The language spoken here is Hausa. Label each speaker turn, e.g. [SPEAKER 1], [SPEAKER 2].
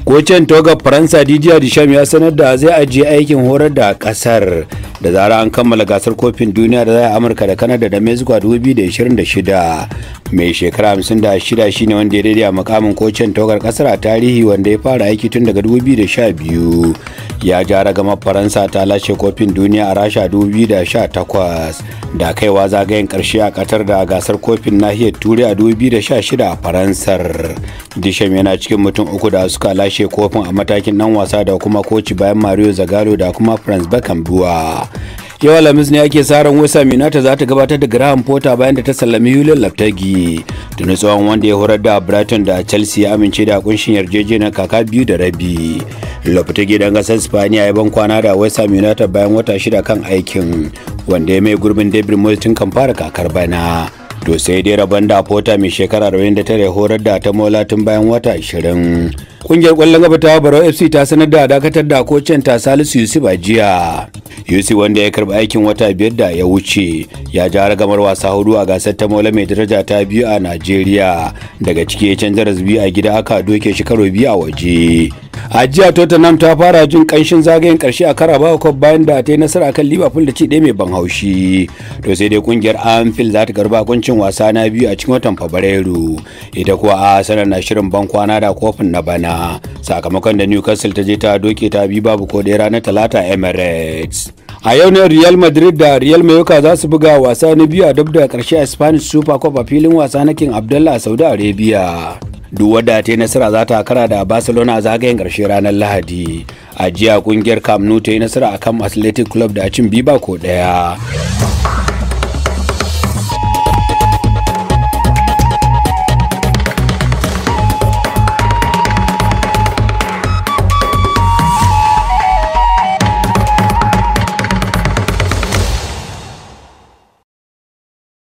[SPEAKER 1] Kocin togar Faransa Didier Deschamps ya sanar da zai ajiye aikin horar da kasar da zara an kammala gasar kofin duniya da za a Amurka da Canada da Mexico a 2026. Mai shekara 56 shine wanda ya daidai a makamin kocin togar kasar a tarihi, wanda ya fara aiki tun daga 2012. Ya ja ragamar Faransa ta lashe kofin duniya a Rasha 2018 da kaiwa zagayen karshe a Qatar da gasar kofin nahiyar Turai a 2016 a Faransar. Deschamps yana cikin mutum uku da suka lashe kofin a matakin dan wasa da kuma koci bayan Mario Zagallo da kuma France Mbeumo. Yau Alhamis ne ake sa ran West Ham United za ta gabatar da Graham Potter bayan da ta sallami Julian Lopetegui. Tuni tsohon wanda ya horar da Brighton da Chelsea ya amince da kunshin yarjejeniyar kaka 2.5. Lopetegui dan gasar Spaniya ya ban kwana da West Ham United bayan wata 6 kan aikin, wanda ya mai gurbin David Moyes tun kan fara kakar bana. To sai dai rabon da Potter mai shekara 49 ya horar da ta Mola tun bayan wata 20. Kungiyar kwallon gaba ta Barau FC ta sanar da dakatar da kocin ta Salisu Yusuf a jiya. Yusuf, wanda ya karbi aikin wata 5 da ya wuce, ya ja ragamar wasa hudu a gasar ta Mola mai daraja ta 2 a Najeriya. Daga ciki ya canza rasbi a gida, aka doke shi karo 2 a waje. A jiya Tottenham ta fara jin kanshin zagayen karshe a Carabao Cup bayan da ta yi nasara kan Liverpool da ci ɗaya mai ban haushi. To sai dai kungiyar Anfield za ta karba kuncin wasa na biyu a cikin watan Fabrairu. Ita kuwa Arsenal na shirin ban kwana da kofin na bana, sakamakon da Newcastle ta je ta doke ta 2 babu ko ɗaya ranar Talata Emirates. A yau ne Real Madrid da Real Mallorca za su buga wasa na biyu a dab da karshe a Spanish Super Cup a filin wasa na King Abdullah a Saudi Arabia. Duk wadda ta yi nasara za ta kara da Barcelona a zagayen karshe ranar Lahadi. A jiya kungiyar Camp Nou ta yi nasara akan Athletic Club da cin 2 ko 1.